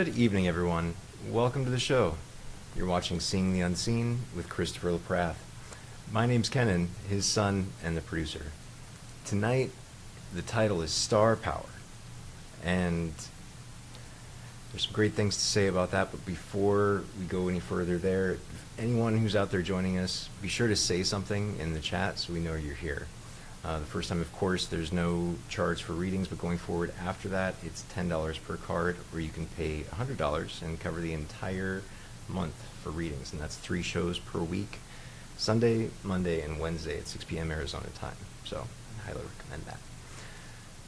Good evening, everyone. Welcome to the show. You're watching Seeing the Unseen with Christopher LaPrath. My name's Kenan, his son and the producer. Tonight, the title is Star Power, and there's some great things to say about that, but before we go any further there, if anyone who's out there joining us, be sure to say something in the chat so we know you're here. The first time, of course, there's no charge for readings, but going forward after that, it's $10 per card, or you can pay $100 and cover the entire month for readings, and that's 3 shows per week, Sunday, Monday, and Wednesday at 6 p.m. Arizona time. So I highly recommend that.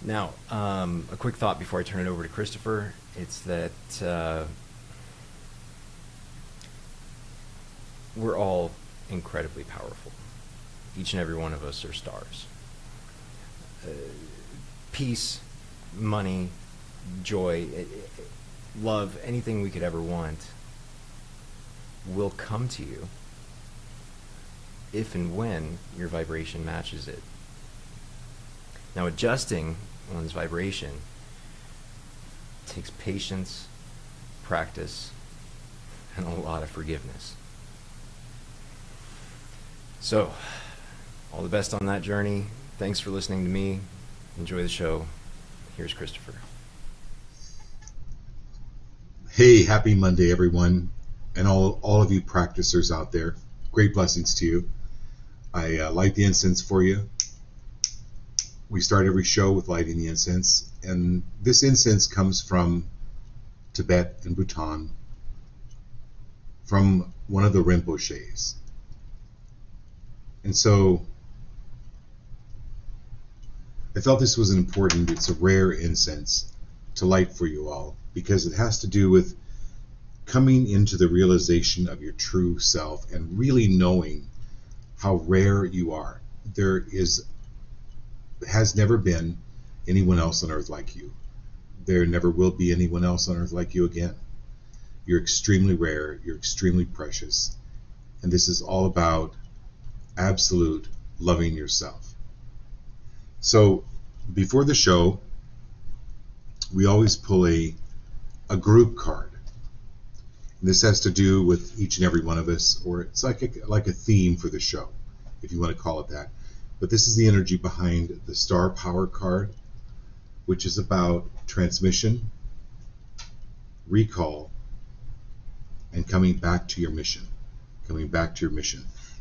Now, a quick thought before I turn it over to Christopher. It's that we're all incredibly powerful. Each and every one of us are stars. Peace, money, joy, love, anything we could ever want will come to you if and when your vibration matches it. Now, adjusting one's vibration takes patience, practice, and a lot of forgiveness. So, all the best on that journey. Thanks for listening to me. Enjoy the show. Here's Christopher. Hey, happy Monday, everyone, and all of you practicers out there. Great blessings to you. I light the incense for you. We start every show with lighting the incense, and this incense comes from Tibet and Bhutan, from one of the Rinpoches. And so I felt this was it's a rare incense to light for you all, because it has to do with coming into the realization of your true self and really knowing how rare you are. There has never been anyone else on earth like you. There never will be anyone else on earth like you again. You're extremely rare, you're extremely precious, and this is all about absolute loving yourself. So before the show, we always pull a group card. And this has to do with each and every one of us, or it's like a theme for the show, if you want to call it that. But this is the energy behind the Star Power card, which is about transmission, recall, and coming back to your mission.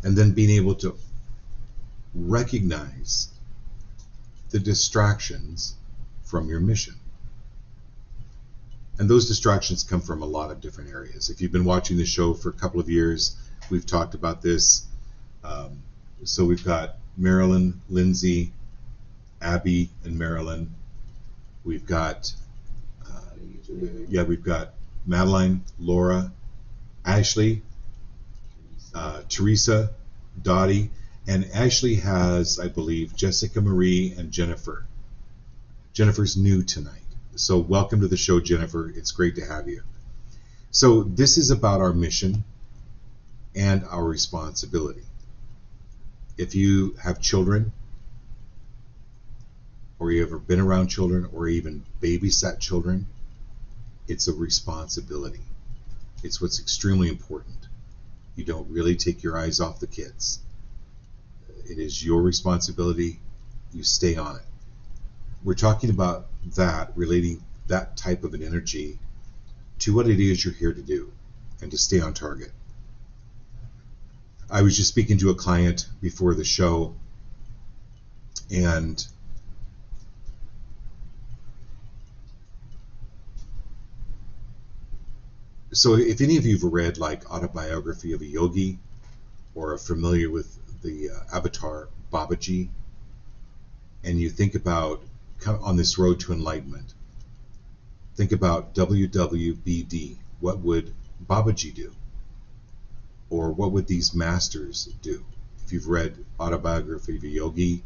And then being able to recognize the distractions from your mission. And those distractions come from a lot of different areas. If you've been watching the show for a couple of years, we've talked about this. So we've got Marilyn, Lindsay, Abby, and Marilyn. We've got Madeline, Laura, Ashley, Teresa, Dottie, and Ashley has, I believe, Jessica Marie and Jennifer. Jennifer's new tonight. So welcome to the show, Jennifer. It's great to have you. So this is about our mission and our responsibility. If you have children, or you ever been around children, or even babysat children, it's a responsibility. It's what's extremely important. You don't really take your eyes off the kids. It is your responsibility. You stay on it. We're talking about that, relating that type of an energy to what it is you're here to do and to stay on target. I was just speaking to a client before the show, and so if any of you have read like Autobiography of a Yogi, or are familiar with the avatar Babaji, and you think about on this road to enlightenment, think about WWBD. What would Babaji do? Or what would these masters do? If you've read Autobiography of a Yogi,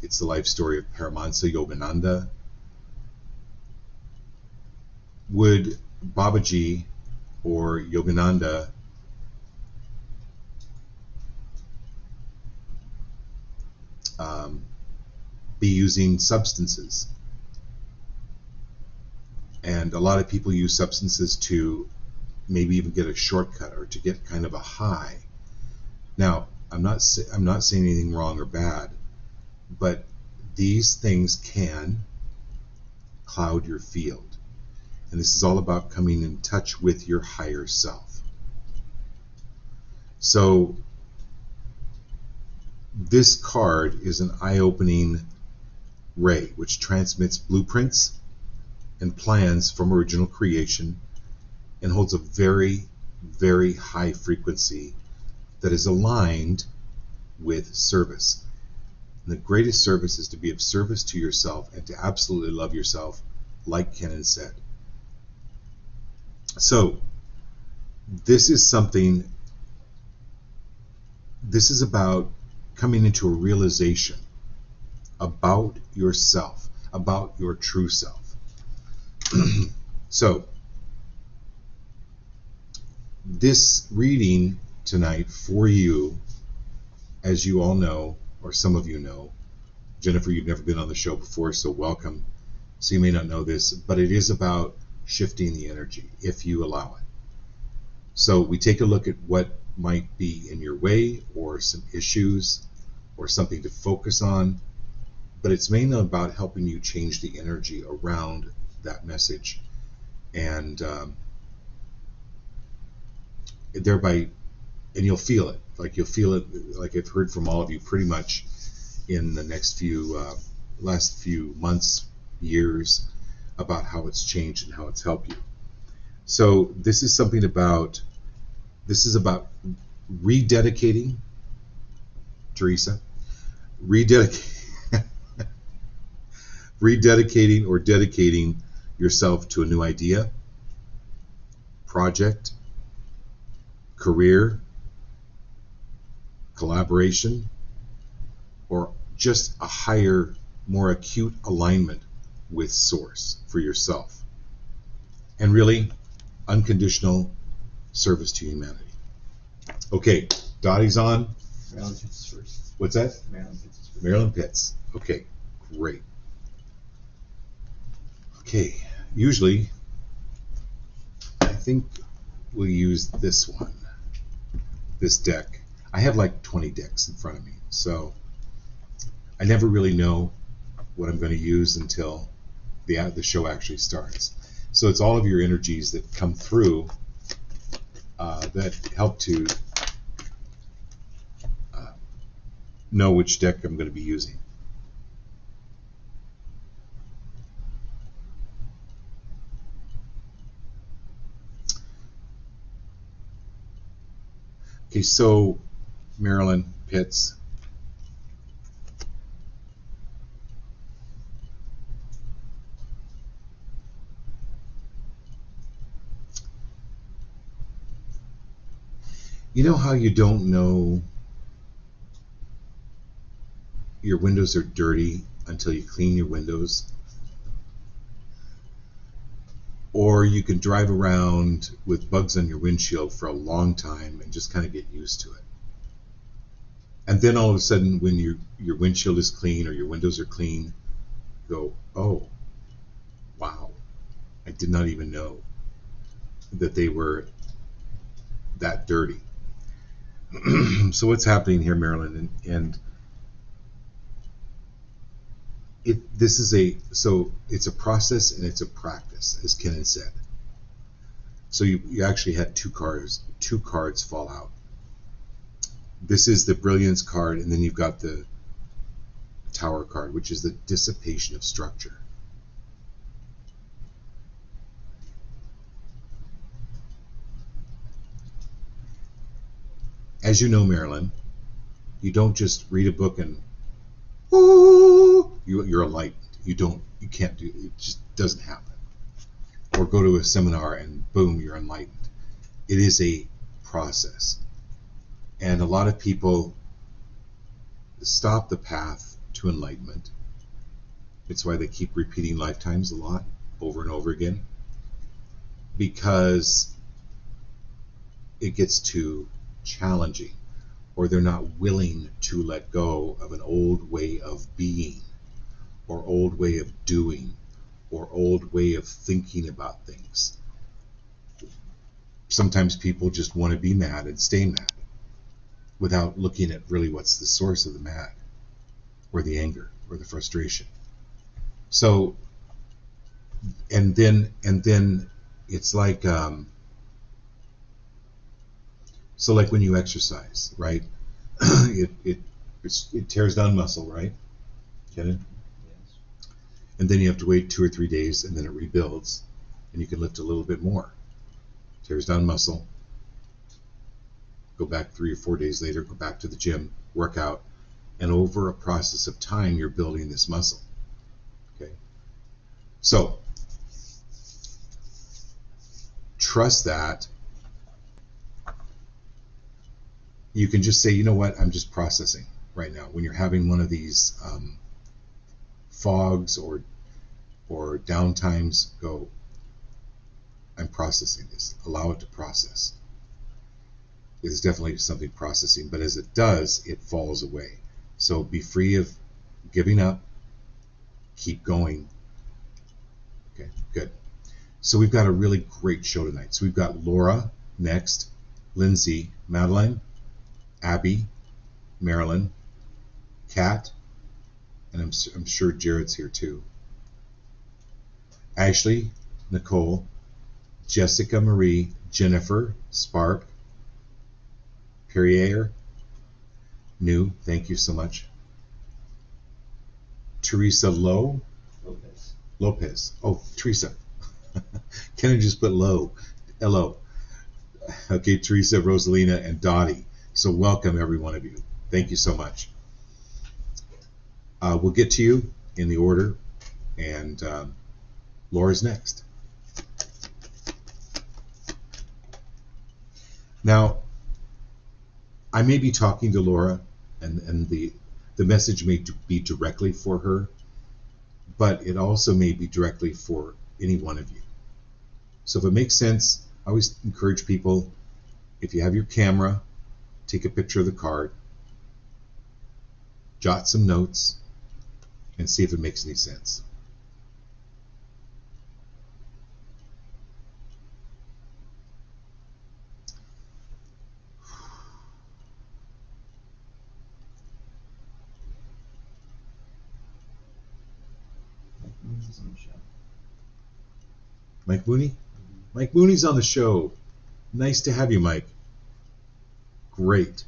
it's the life story of Paramahansa Yogananda. Would Babaji or Yogananda be using substances? And a lot of people use substances to maybe even get a shortcut or to get kind of a high. Now, I'm not saying anything wrong or bad, but these things can cloud your field. And this is all about coming in touch with your higher self. So this card is an eye-opening ray which transmits blueprints and plans from original creation and holds a very, very high frequency that is aligned with service. And the greatest service is to be of service to yourself and to absolutely love yourself, like Kenan said. So this is about coming into a realization about yourself, about your true self. So this reading tonight for you, as you all know, or some of you know, Jennifer, you've never been on the show before, so welcome. So you may not know this, but it is about shifting the energy, if you allow it. So we take a look at what might be in your way, or some issues, or something to focus on, but it's mainly about helping you change the energy around that message, and thereby, and you'll feel it, like I've heard from all of you pretty much in the next last few months, years, about how it's changed and how it's helped you. So this is about rededicating, Teresa, rededicating or dedicating yourself to a new idea, project, career, collaboration, or just a higher, more acute alignment with Source for yourself. And really, unconditional service to humanity. Okay, Dottie's on. Marilyn Pitts is first. What's that? Marilyn Pitts is first. Marilyn Pitts. Okay, great. Okay, usually I think we'll use this one, this deck. I have like 20 decks in front of me, so I never really know what I'm going to use until the show actually starts. So it's all of your energies that come through that help to know which deck I'm going to be using. Okay, so Marilyn Pitts. You know how you don't know your windows are dirty until you clean your windows? Or you can drive around with bugs on your windshield for a long time and just kind of get used to it. And then all of a sudden, when your windshield is clean or your windows are clean, go, oh, wow, I did not even know that they were that dirty. So what's happening here, Marilyn? And it's a process and it's a practice, as Kenan said. So you actually had two cards fall out. This is the Brilliance card, and then you've got the Tower card, which is the dissipation of structure. As you know, Marilyn, you don't just read a book and you're enlightened. You can't do it. It just doesn't happen. Or go to a seminar and boom, you're enlightened. It is a process. And a lot of people stop the path to enlightenment. It's why they keep repeating lifetimes a lot, over and over again, because it gets too challenging, or they're not willing to let go of an old way of being, or old way of doing, or old way of thinking about things. Sometimes people just want to be mad and stay mad without looking at really what's the source of the mad or the anger or the frustration. So, and then it's like, so like when you exercise, right? it tears down muscle, right? Get it? Yes. And then you have to wait 2 or 3 days, and then it rebuilds, and you can lift a little bit more. Tears down muscle. Go back 3 or 4 days later, go back to the gym, work out, and over a process of time, you're building this muscle. Okay? So, trust that. You can just say, you know what, I'm just processing right now. When you're having one of these fogs or downtimes, go, I'm processing this. Allow it to process. It is definitely something processing, but as it does, it falls away. So be free of giving up. Keep going. Okay, good. So we've got a really great show tonight. So we've got Laura next, Lindsay, Madeline, Abby, Marilyn, Kat, and I'm sure Jared's here too. Ashley, Nicole, Jessica Marie, Jennifer, Spark, Perrier, New, thank you so much. Teresa Lopez. Oh, Teresa. Can I just put Low? Hello. Okay, Teresa, Rosalina, and Dottie. So welcome, every one of you. Thank you so much. We'll get to you in the order, and Laura's next. Now, I may be talking to Laura, and the message may be directly for her, but it also may be directly for any one of you. So if it makes sense, I always encourage people, if you have your camera, take a picture of the card, jot some notes, and see if it makes any sense. Mooney's on the show. Mike Mooney? Mike Mooney's on the show. Nice to have you, Mike. Great.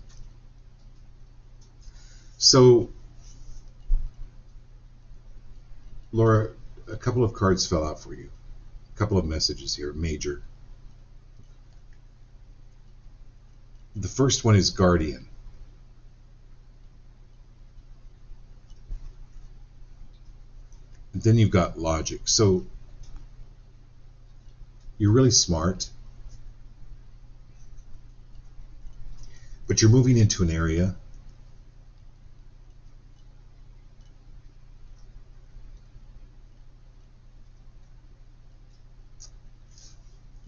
So, Laura, a couple of cards fell out for you. A couple of messages here, major. The first one is Guardian. And then you've got Logic. So, you're really smart, but you're moving into an area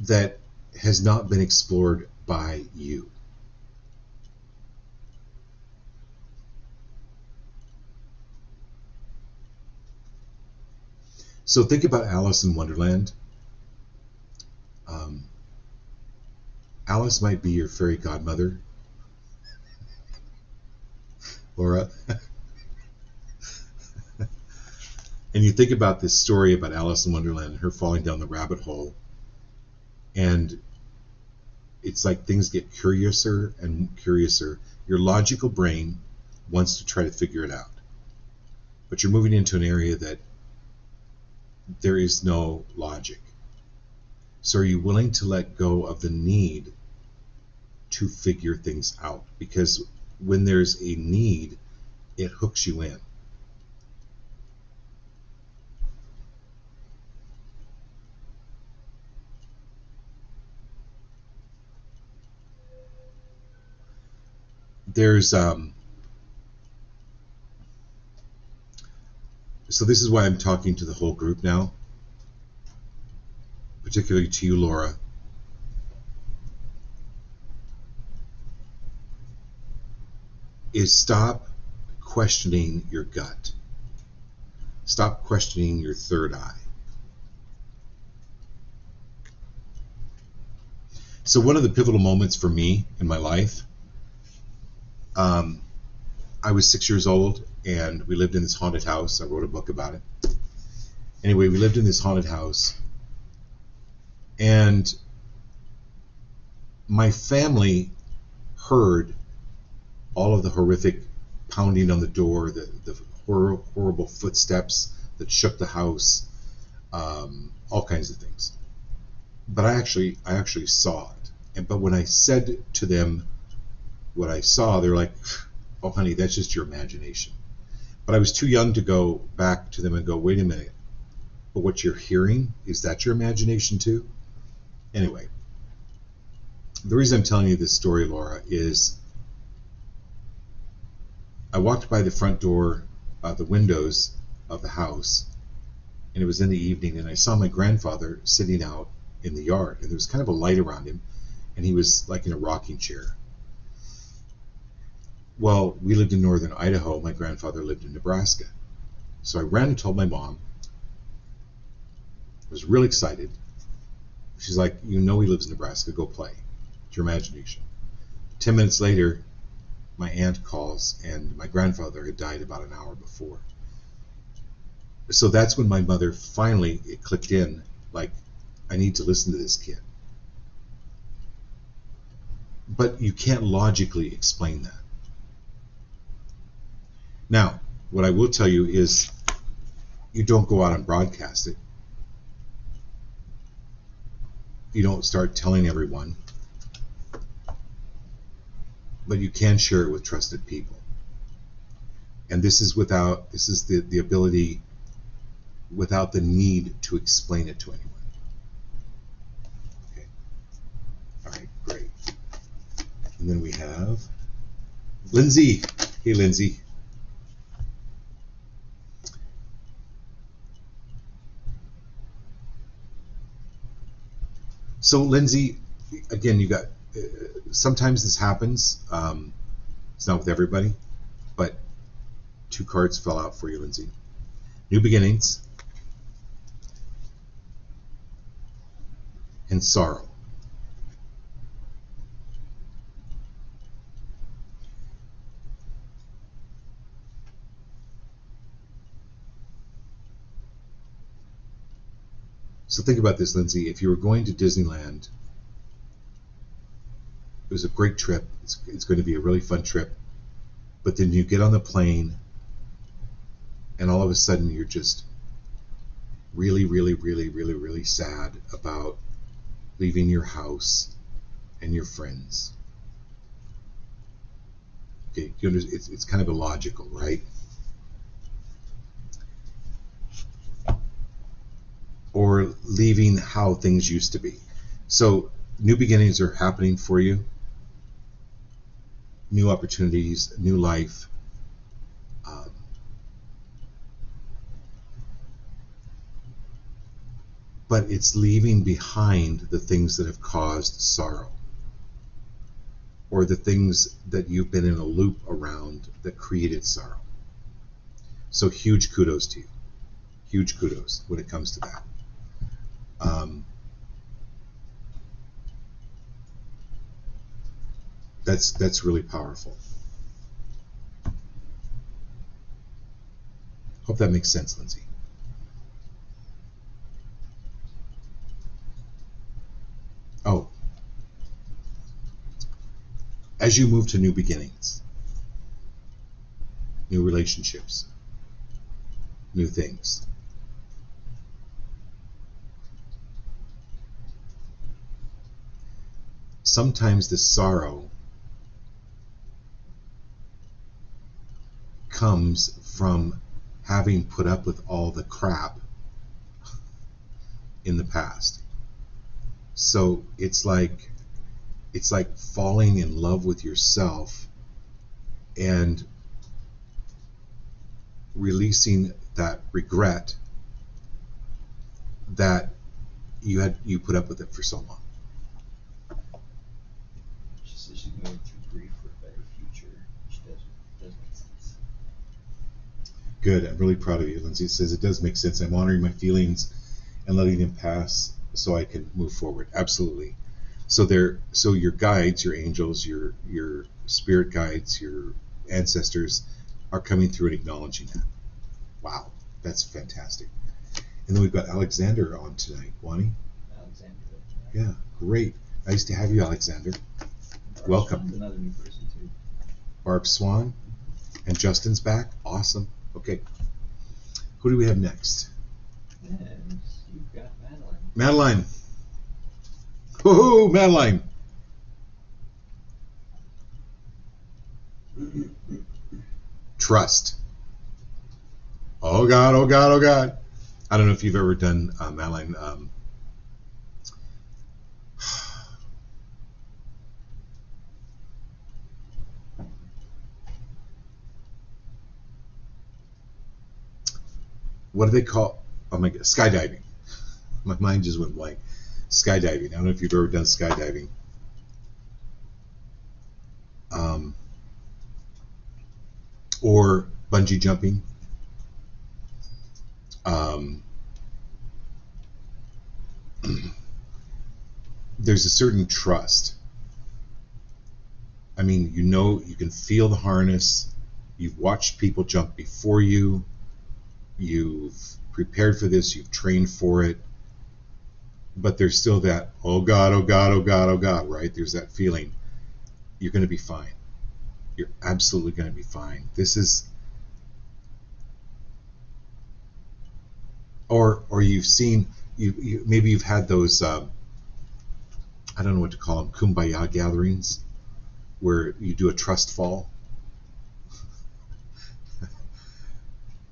that has not been explored by you. So think about Alice in Wonderland. Alice might be your fairy godmother, Laura. And you think about this story about Alice in Wonderland and her falling down the rabbit hole, and it's like things get curiouser and curiouser. Your logical brain wants to try to figure it out, but you're moving into an area that there is no logic. So are you willing to let go of the need to figure things out? Because when there's a need, it hooks you in. There's so this is why I'm talking to the whole group now, particularly to you, Laura. Is stop questioning your gut. Stop questioning your third eye. So one of the pivotal moments for me in my life, I was 6 years old and we lived in this haunted house. I wrote a book about it. Anyway, we lived in this haunted house, and my family heard all of the horrific pounding on the door, the horrible footsteps that shook the house, all kinds of things. But I actually saw it. But when I said to them what I saw, they're like, "Oh, honey, that's just your imagination." But I was too young to go back to them and go, "Wait a minute, but what you're hearing, is that your imagination too?" Anyway, the reason I'm telling you this story, Laura, is I walked by the front door, the windows of the house, and it was in the evening, and I saw my grandfather sitting out in the yard, and there was kind of a light around him, and he was like in a rocking chair. Well, we lived in northern Idaho. My grandfather lived in Nebraska. So I ran and told my mom. I was really excited. She's like, "You know he lives in Nebraska. Go play. It's your imagination." 10 minutes later, my aunt calls, and my grandfather had died about an hour before. So that's when my mother finally, it clicked in, like, I need to listen to this kid. But you can't logically explain that. Now, what I will tell you is you don't go out and broadcast it. You don't start telling everyone. But you can share it with trusted people. And this is the ability without the need to explain it to anyone. Okay. All right, great. And then we have Lindsay. Hey, Lindsay. So, Lindsay, again, you got, sometimes this happens. It's not with everybody, but 2 cards fell out for you, Lindsay. New beginnings and sorrow. So think about this, Lindsay. If you were going to Disneyland, it was a great trip. It's going to be a really fun trip. But then you get on the plane, and all of a sudden you're just really, really, really, really, really sad about leaving your house and your friends. Okay, it's kind of illogical, right? Or leaving how things used to be. So new beginnings are happening for you. New opportunities, new life. But it's leaving behind the things that have caused sorrow, or the things that you've been in a loop around that created sorrow. So huge kudos to you. Huge kudos when it comes to that. That's really powerful. Hope that makes sense, Lindsay. Oh, as you move to new beginnings, new relationships, new things, sometimes the sorrow comes from having put up with all the crap in the past. So it's like falling in love with yourself and releasing that regret that you put up with it for so long. She says she's going through grief for a better future, which does make sense. Good. I'm really proud of you, Lindsay. It says it does make sense. I'm honoring my feelings and letting them pass so I can move forward. Absolutely. So your guides, your angels, your spirit guides, your ancestors are coming through and acknowledging that. Wow, that's fantastic. And then we've got Alexander on tonight, Wani. Alexander. Yeah, great. Nice to have you, Alexander. Barb Welcome. Swan's another new person too. Barb Swan and Justin's back. Awesome. Okay. Who do we have next? And you've got Madeline. Madeline. Woohoo, Madeline. Trust. Oh God, oh God, oh God. I don't know if you've ever done Madeline. What do they call? Oh my God, skydiving. My mind just went blank. Skydiving. I don't know if you've ever done skydiving. Or bungee jumping. There's a certain trust. I mean, you know, you can feel the harness. You've watched people jump before you. You've prepared for this. You've trained for it. But there's still that, oh God, oh God, oh God, oh God, right? There's that feeling. You're going to be fine. You're absolutely going to be fine. This is, or you've seen, maybe you've had those, I don't know what to call them, kumbaya gatherings, where you do a trust fall.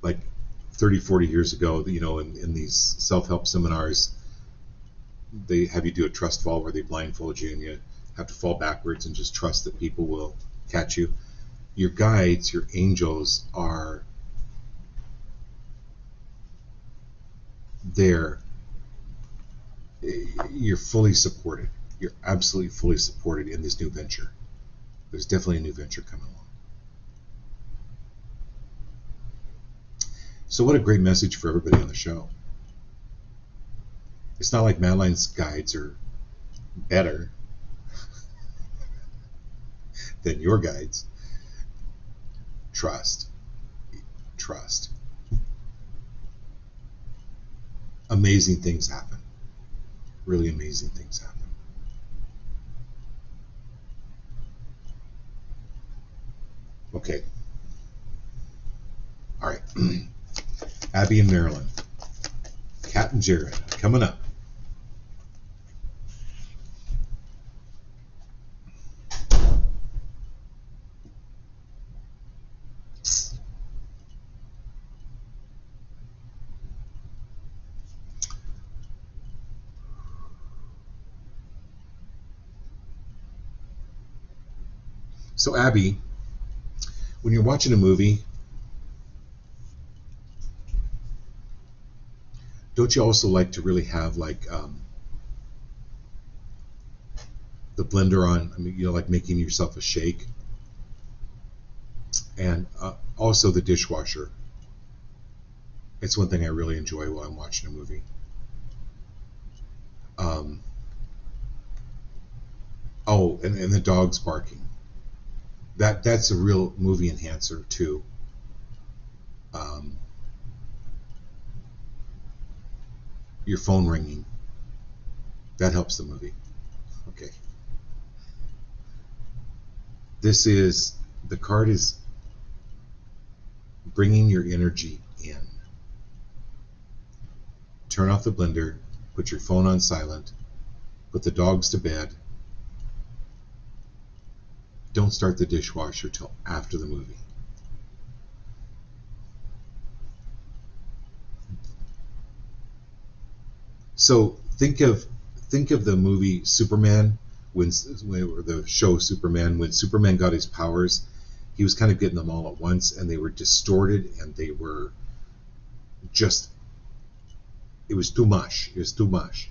Like 30, 40 years ago, you know, in these self-help seminars, they have you do a trust fall where they blindfold you and you have to fall backwards and just trust that people will catch you. Your guides, your angels are there. You're fully supported. You're absolutely fully supported in this new venture. There's definitely a new venture coming along. So what a great message for everybody on the show. It's not like Madeline's guides are better than your guides. Trust. Trust. Amazing things happen. Really amazing things happen. Okay. All right. Abby and Marilyn. Kat and Jared coming up. So Abby, when you're watching a movie, don't you also like to really have like the blender on? I mean, you know, like making yourself a shake, and also the dishwasher. It's one thing I really enjoy while I'm watching a movie. Oh, and the dog's barking. That's a real movie enhancer too. Your phone ringing. That helps the movie. Okay. The card is bringing your energy in. Turn off the blender, put your phone on silent, put the dogs to bed. Don't start the dishwasher till after the movie. So think of the movie Superman, or the show Superman, when Superman got his powers, he was kind of getting them all at once, and they were distorted, and they were just, it was too much. It was too much.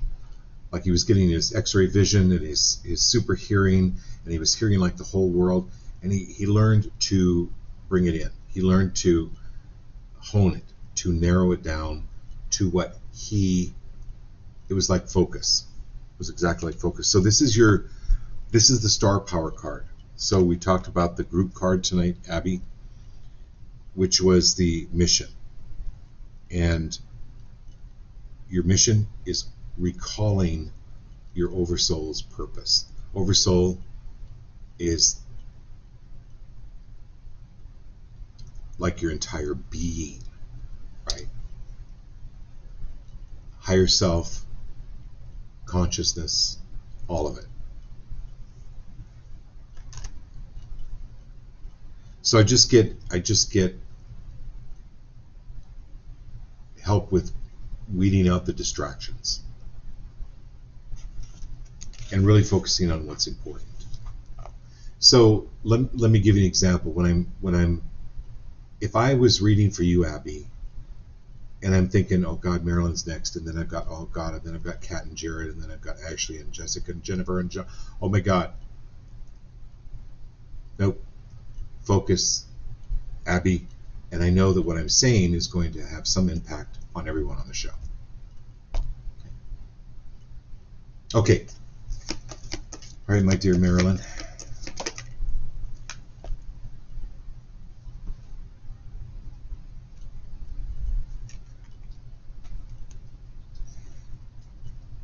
Like he was getting his X-ray vision and his super hearing, and he was hearing like the whole world, and he learned to bring it in. He learned to hone it, to narrow it down to what it was like focus. was exactly like focus. So this is the star power card. So we talked about the group card tonight, Abby, which was the mission. And your mission is recalling your oversoul's purpose. Oversoul is like your entire being, right? Higher self, consciousness, all of it. So I just get help with weeding out the distractions and really focusing on what's important. So let me give you an example. If I was reading for you, Abby, and I'm thinking, oh God, Marilyn's next, and then I've got, oh God, and then I've got Kat and Jared, and then I've got Ashley and Jessica and Jennifer and John. Oh my God. Nope. Focus, Abby, and I know that what I'm saying is going to have some impact on everyone on the show. Okay. All right, my dear Marilyn.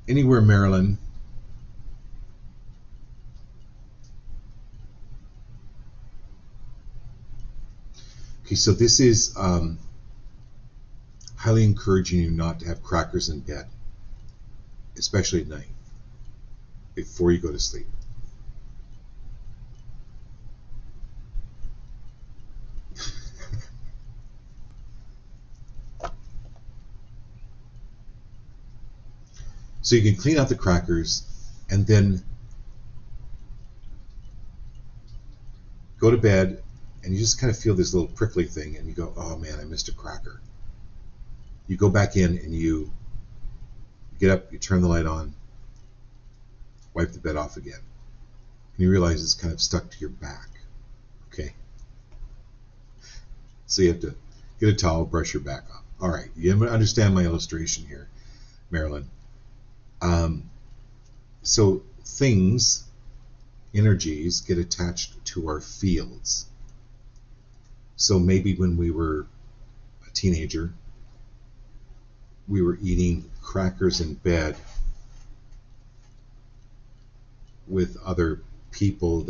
Anywhere, Marilyn. Okay, so this is highly encouraging you not to have crackers in bed, especially at night, before you go to sleep. So you can clean out the crackers and then go to bed, and you just kind of feel this little prickly thing, and you go, oh man, I missed a cracker. You go back in and you get up, you turn the light on, wipe the bed off again. And you realize it's kind of stuck to your back. Okay? So you have to get a towel, brush your back off. All right, you understand my illustration here, Marilyn. So things, energies, get attached to our fields. So maybe when we were a teenager, we were eating crackers in bed with other people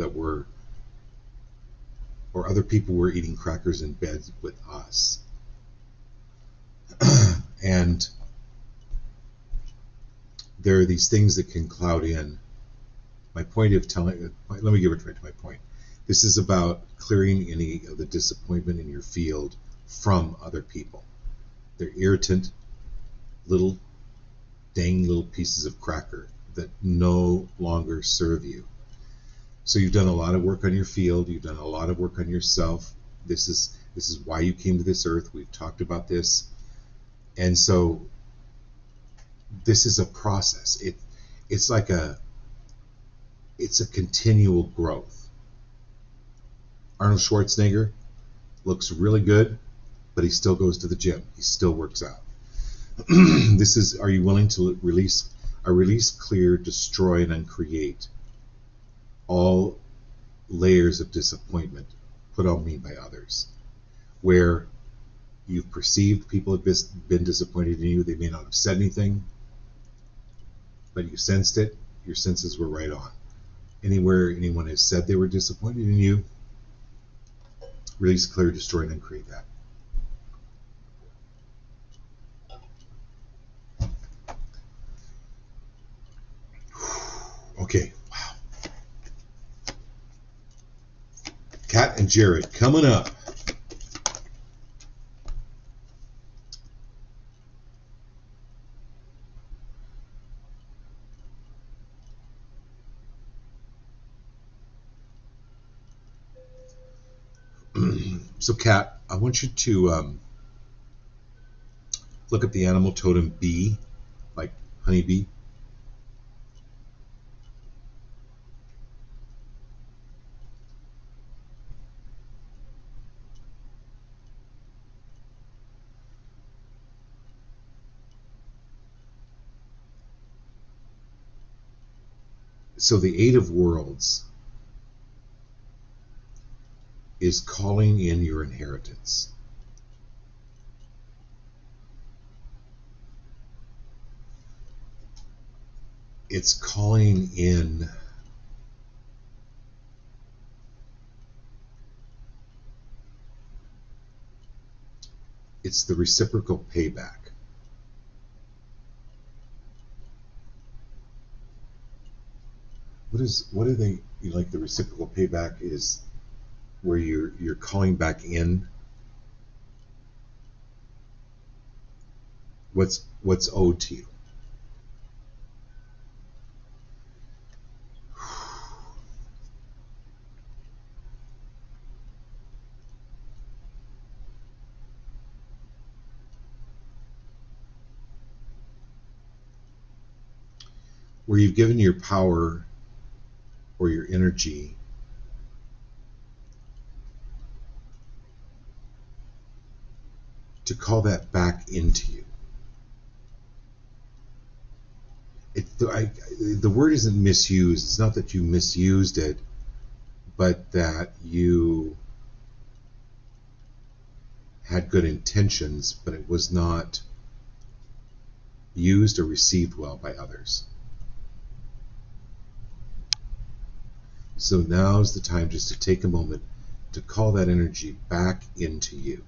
or other people were eating crackers in bed with us. And there are these things that can cloud in. My point of let me get right to my point. This is about clearing any of the disappointment in your field from other people. They're irritant, little pieces of cracker that no longer serve you. So you've done a lot of work on your field, you've done a lot of work on yourself. This is why you came to this earth. We've talked about this. And so this is a process. It's a continual growth. Arnold Schwarzenegger looks really good, but he still goes to the gym. He still works out. Are you willing to release, clear, destroy, and uncreate all layers of disappointment put on me by others, where you've perceived people have been disappointed in you. They may not have said anything, but you sensed it. Your senses were right on. Anywhere anyone has said they were disappointed in you, release, clear, destroy, and uncreate that. Okay, wow. Kat and Jared coming up. So Kat, I want you to look at the animal totem bee, like honeybee. So the Eight of Worlds is calling in your inheritance. It's calling in it's the reciprocal payback. What are they like? The reciprocal payback is where you're calling back in what's owed to you. Where you've given your power or your energy to call that back into you. The word isn't misused. It's not that you misused it, but that you had good intentions, but it was not used or received well by others. So now's the time just to take a moment to call that energy back into you.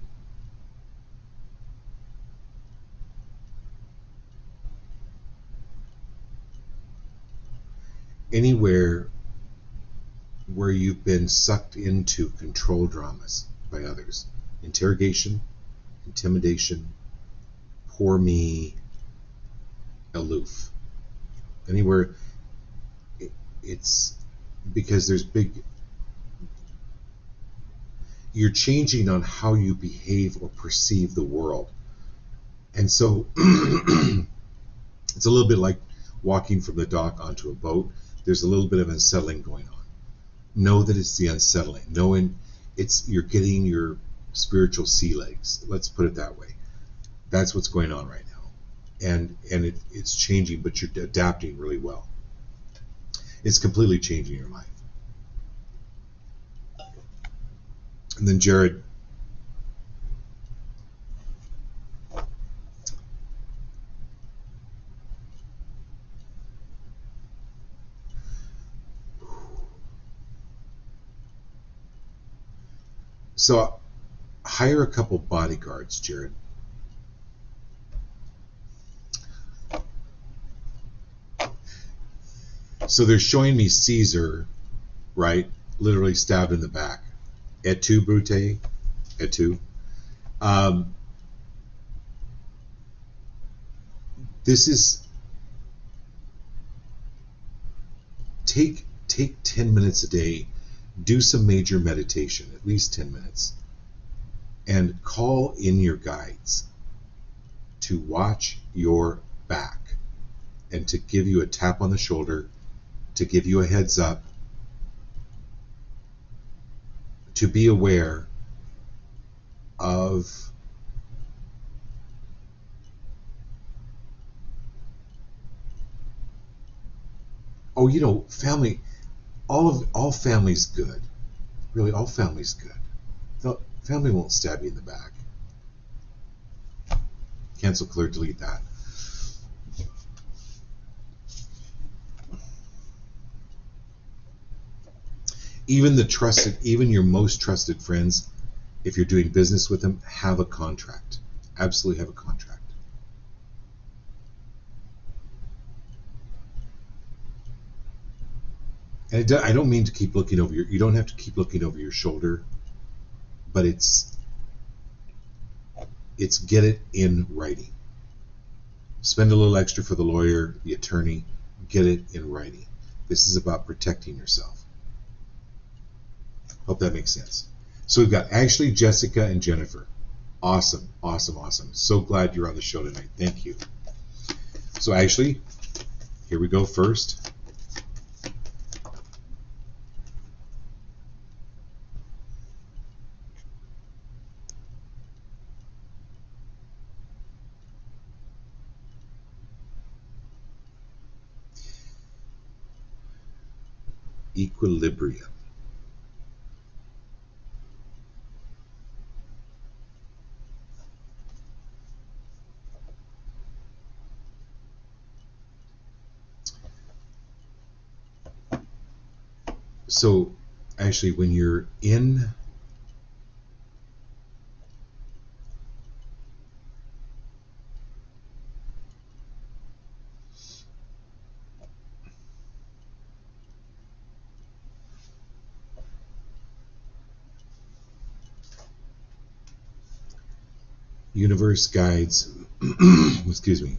Anywhere where you've been sucked into control dramas by others, interrogation, intimidation, poor me, aloof. Anywhere, it's because you're changing on how you behave or perceive the world. And so it's a little bit like walking from the dock onto a boat. There's a little bit of unsettling going on. Know that it's the unsettling. Knowing you're getting your spiritual sea legs. Let's put it that way. That's what's going on right now. And it's changing, but you're adapting really well. It's completely changing your life. And then Jared, so hire a couple bodyguards, Jared. So they're showing me Caesar, right? Literally stabbed in the back. Et tu, Brute? Et tu? This is take 10 minutes a day, do some major meditation, at least 10 minutes, and call in your guides to watch your back and to give you a tap on the shoulder, to give you a heads up, to be aware of family. All family's good. Really, all family's good. The family won't stab you in the back. Cancel, clear, delete that. Even your most trusted friends, if you're doing business with them, have a contract. Absolutely have a contract. And I don't mean to keep looking over you don't have to keep looking over your shoulder, but it's get it in writing. Spend a little extra for the lawyer, the attorney, get it in writing. This is about protecting yourself. Hope that makes sense. So we've got Ashley, Jessica, and Jennifer. Awesome, awesome, awesome. So glad you're on the show tonight. Thank you. So Ashley, here we go first. equilibrium. So actually, when you're in universe guides, excuse me,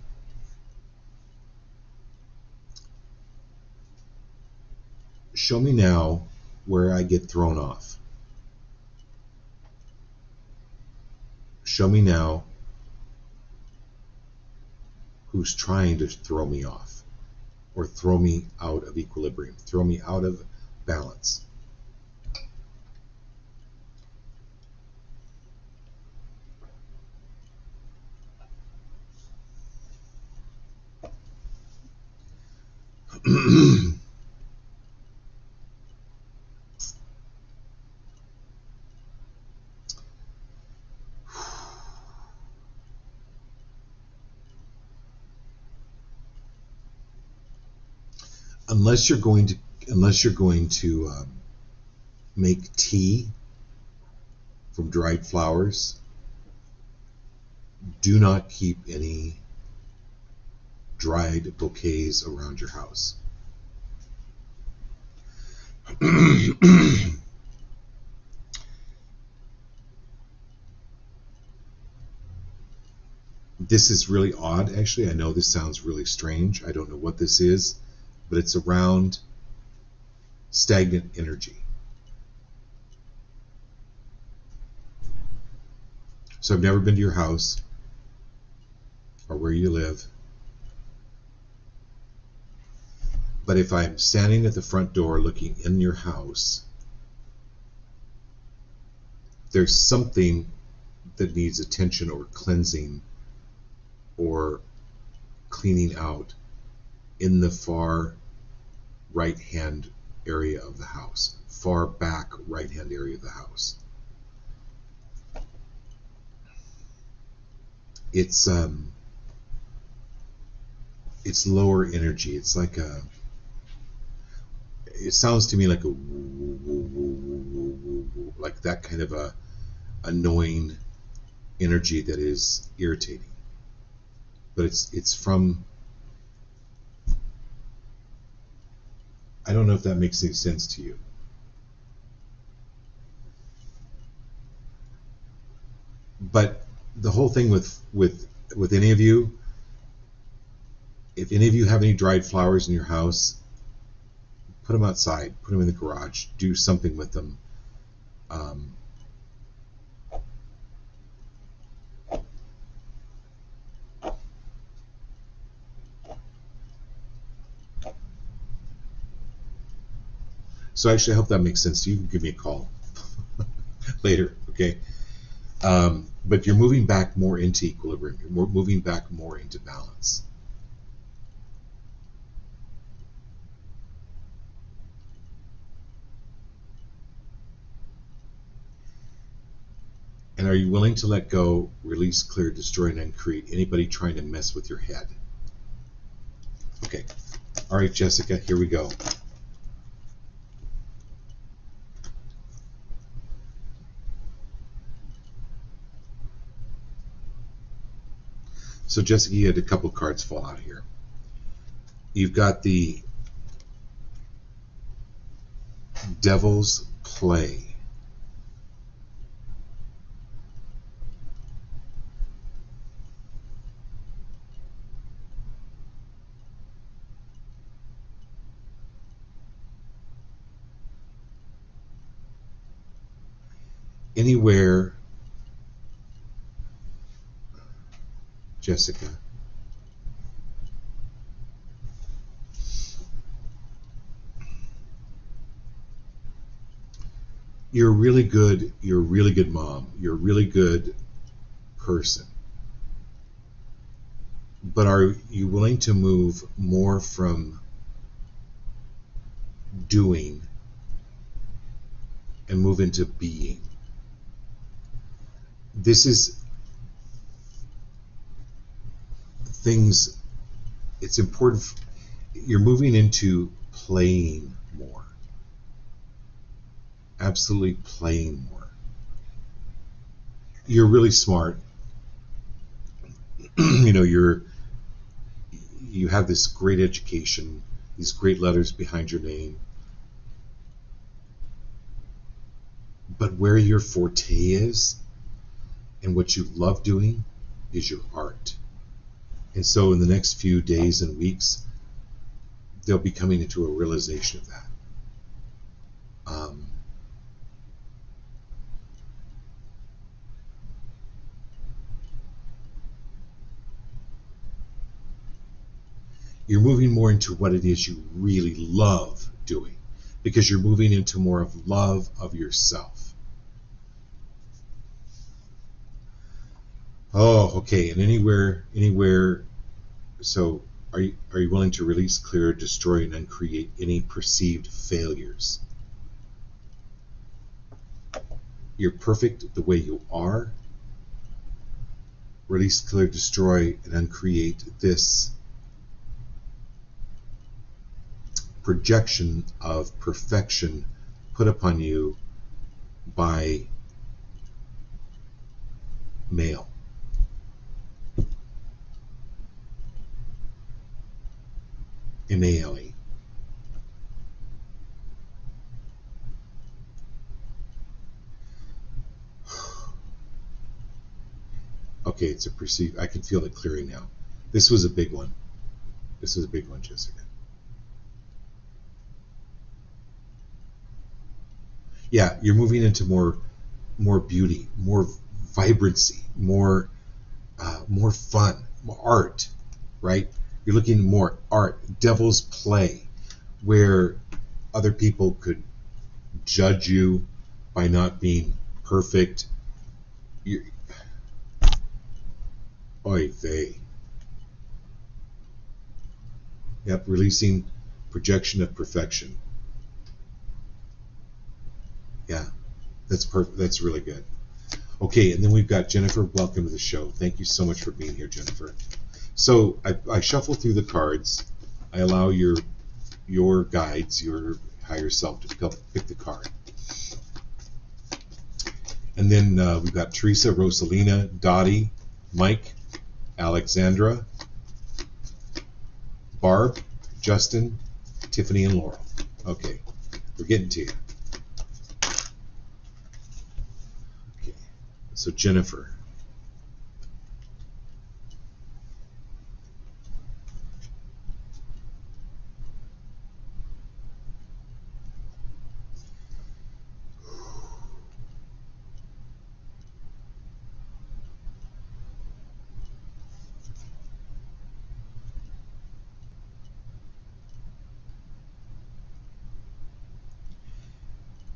show me now where I get thrown off. Show me now who's trying to throw me off or throw me out of equilibrium, throw me out of balance. Unless you're going to make tea from dried flowers, do not keep any dried bouquets around your house. This is really odd, actually. I know this sounds really strange. I don't know what this is, but it's around stagnant energy. So I've never been to your house or where you live, but if I'm standing at the front door looking in your house, there's something that needs attention or cleansing or cleaning out in the far right hand area of the house, far back right hand area of the house. It's lower energy. It's like it sounds to me like like that kind of a annoying energy that is irritating. But it's from, I don't know if that makes any sense to you. But the whole thing with any of you, if any of you have any dried flowers in your house, put them outside, put them in the garage, do something with them. So actually, I hope that makes sense to you. You can give me a call later, okay? But you're moving back more into equilibrium. You're moving back more into balance. And are you willing to let go, release, clear, destroy, and uncreate anybody trying to mess with your head? Okay. All right, Jessica, here we go. So Jessica, you had a couple cards fall out here. You've got the Devil's Play. Anywhere, Jessica, you're a really good mom. You're a really good person. But are you willing to move more from doing and move into being. This is things, it's important. You're moving into playing more. Absolutely playing more. You're really smart. You have this great education, these great letters behind your name. But where your forte is and what you love doing is your art. And so in the next few days and weeks, they'll be coming into a realization of that. You're moving more into what it is you really love doing, because you're moving into more of love of yourself. Oh, okay. And anywhere. So, are you willing to release, clear, destroy, and uncreate any perceived failures? You're perfect the way you are. Release, clear, destroy, and uncreate this projection of perfection put upon you by male. M-A-L-E. Okay, it's a perceived. I can feel it clearing now. This was a big one. Jessica. Yeah, you're moving into more beauty, more vibrancy, more fun, more art, right? You're looking more art, devil's play, where other people could judge you by not being perfect. Oy vey. Yep, releasing projection of perfection. Yeah, that's perfect. That's really good. Okay, and then we've got Jennifer. Welcome to the show. Thank you so much for being here, Jennifer. So I shuffle through the cards. I allow your guides, your higher self, to pick the card. And then we've got Teresa, Rosalina, Dottie, Mike, Alexandra, Barb, Justin, Tiffany, and Laurel. Okay, we're getting to you. Okay, so Jennifer.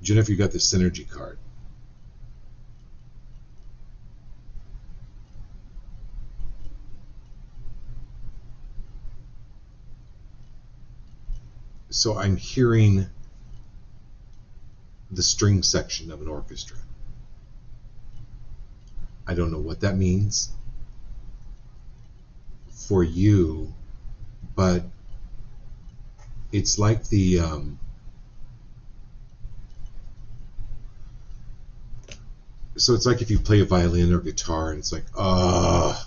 Jennifer, you got the synergy card. So I'm hearing the string section of an orchestra. I don't know what that means for you, but it's like the so it's like if you play a violin or guitar and it's like, I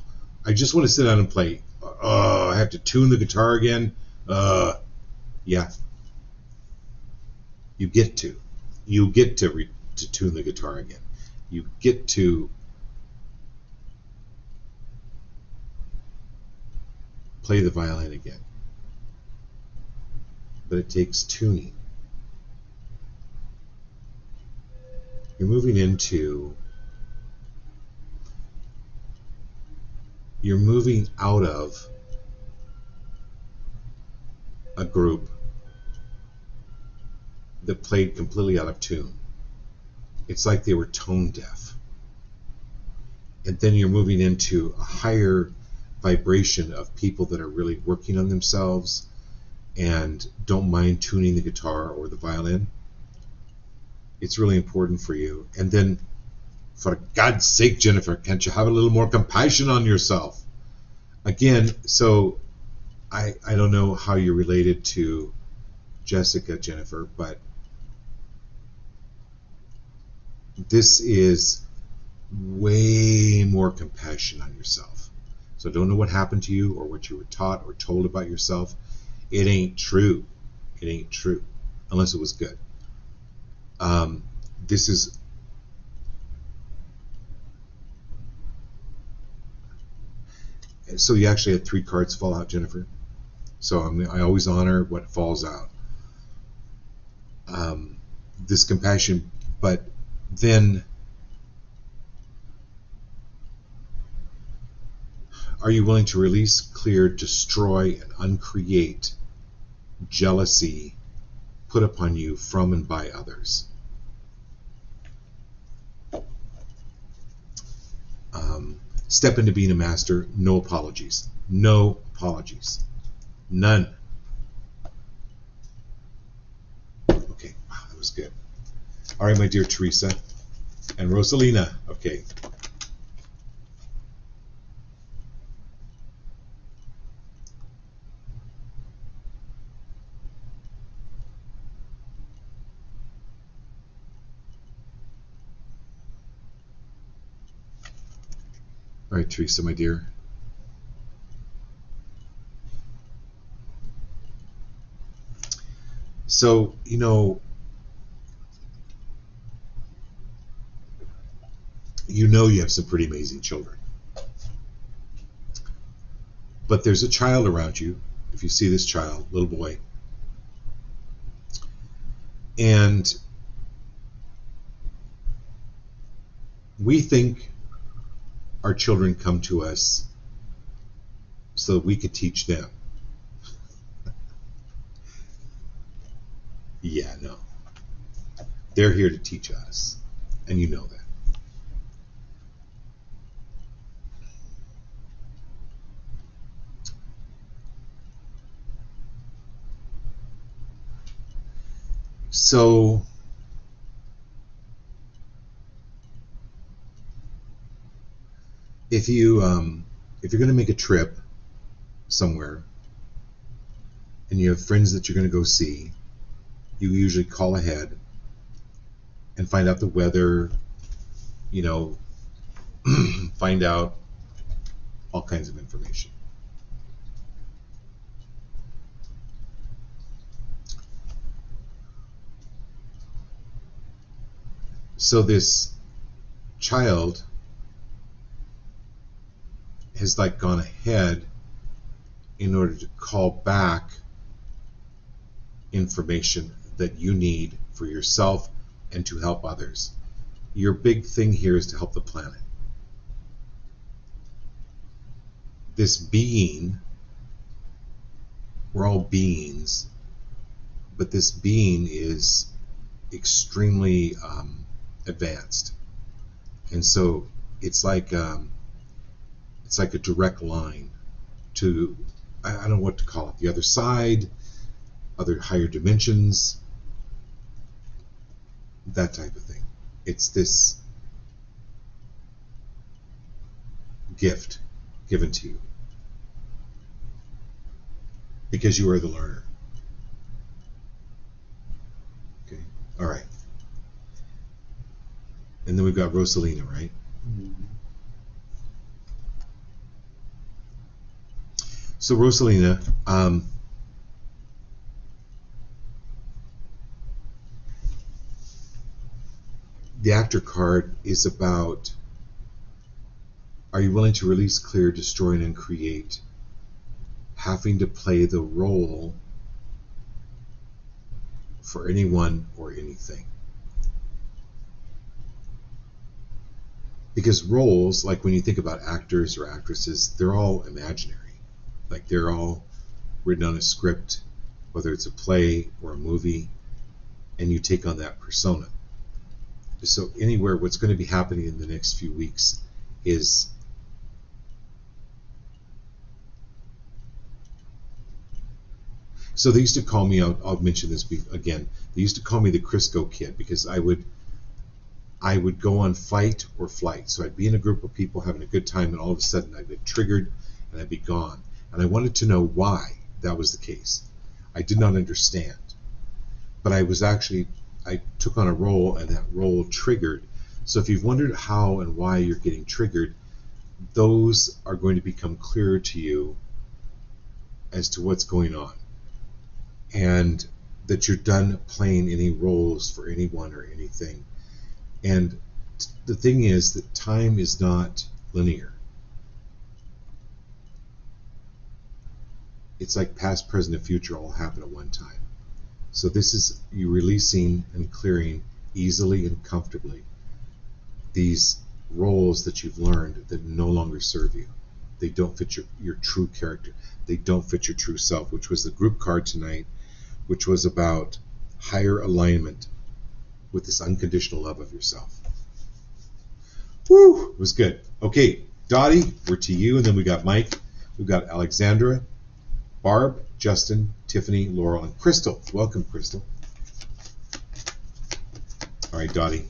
just want to sit down and play. I have to tune the guitar again. Yeah. You get to tune the guitar again. You get to play the violin again. But it takes tuning. You're moving out of a group that played completely out of tune. It's like they were tone deaf. And then you're moving into a higher vibration of people that are really working on themselves and don't mind tuning the guitar or the violin. It's really important for you. And then, for God's sake, Jennifer, can't you have a little more compassion on yourself? Again, so I don't know how you're related to Jessica, Jennifer, but this is way more compassion on yourself. So I don't know what happened to you or what you were taught or told about yourself. It ain't true. It ain't true, unless it was good. This is so you actually had 3 cards fall out, Jennifer. So I always honor what falls out. This compassion, but then are you willing to release, clear, destroy, and uncreate jealousy put upon you from and by others? Step into being a master. No apologies. No apologies. None. Okay, wow, that was good. All right, my dear Teresa and Rosalina. Okay. All right, Teresa, my dear. So, you have some pretty amazing children. But there's a child around you, if you see this child, little boy. And we think our children come to us so that we could teach them. Yeah, no. They're here to teach us, and you know that. So if you're going to make a trip somewhere and you have friends that you're going to go see, you usually call ahead and find out the weather, find out all kinds of information. So this child has gone ahead in order to call back information that you need for yourself and to help others. Your big thing here is to help the planet. This being, we're all beings, but this being is extremely advanced, and so it's like a direct line to, I don't know what to call it, the other side, other higher dimensions, that type of thing. It's this gift given to you because you are the learner. Okay, all right. And then we've got Rosalina, right? Mm-hmm. So Rosalina, the actor card is about, are you willing to release, clear, destroy, and create, having to play the role for anyone or anything? Because roles, like when you think about actors or actresses, they're all imaginary. Like they're all written on a script, whether it's a play or a movie, and you take on that persona. So anywhere, what's going to be happening in the next few weeks is So they used to call me, I'll mention this again, they used to call me the Crisco Kid because I would go on fight or flight. So I'd be in a group of people having a good time, and all of a sudden I'd get triggered and I'd be gone. And I wanted to know why that was the case. I did not understand. But I took on a role, and that role triggered. So if you've wondered how and why you're getting triggered, those are going to become clearer to you as to what's going on. And that you're done playing any roles for anyone or anything. And the thing is that time is not linear. It's like past, present, and future all happen at one time. So this is you releasing and clearing easily and comfortably these roles that you've learned that no longer serve you. They don't fit your true character. They don't fit your true self, which was the group card tonight, which was about higher alignment with this unconditional love of yourself. Woo! It was good. Okay, Dottie, we're to you, and then we got Mike, we've got Alexandra, Barb, Justin, Tiffany, Laurel, and Crystal. Welcome, Crystal. All right, Dottie.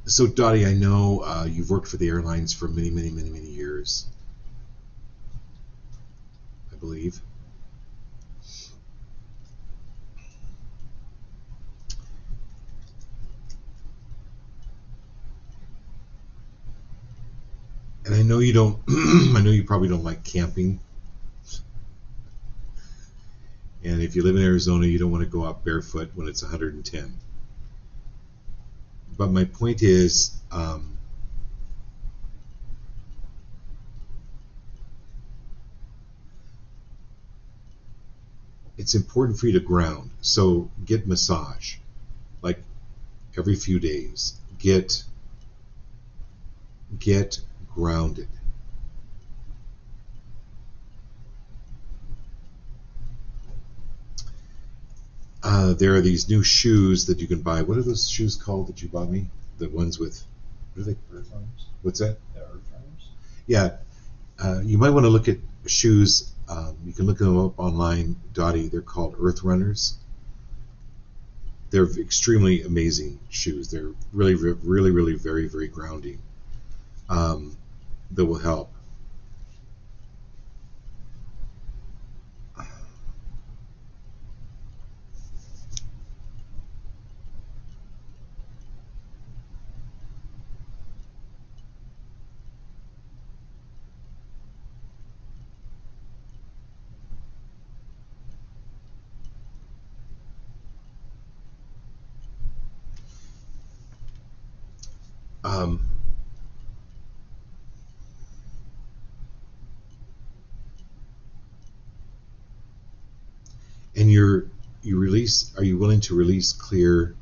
So, Dottie, I know you've worked for the airlines for many, many, many, many years, I believe. And I know you don't, I know you probably don't like camping. And if you live in Arizona, you don't want to go out barefoot when it's 110. But my point is, it's important for you to ground. So get massage, like every few days. Get grounded. There are these new shoes that you can buy. What are those shoes called that you bought me? The ones with, what are they? Earth arms? What's that? The earth arms? Yeah. You might want to look at shoes. You can look them up online, Dottie. They're called Earth Runners. They're extremely amazing shoes. They're really, really, really very, very grounding. That will help. And are you willing to release clear?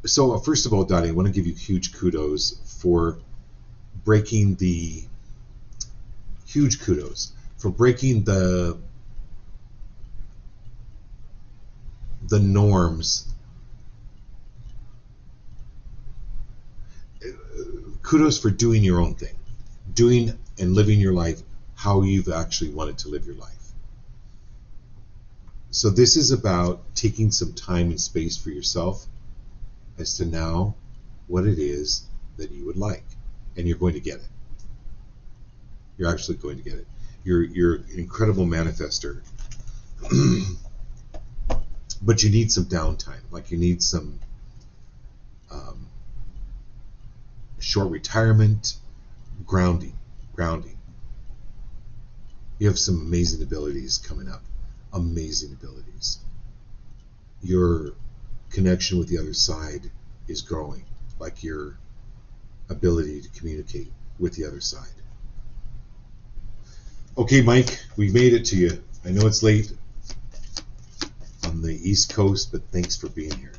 So first of all, Dottie, I want to give you huge kudos for breaking the norms. Kudos for doing your own thing, doing and living your life how you've actually wanted to live your life. So this is about taking some time and space for yourself as to now what it is that you would like, and you're going to get it. You're actually going to get it. You're an incredible manifester, but you need some downtime. Like you need some short retirement, grounding. You have some amazing abilities coming up. Amazing abilities. Your connection with the other side is growing, like your ability to communicate with the other side. Okay, Mike, we made it to you. I know it's late on the East Coast, but thanks for being here.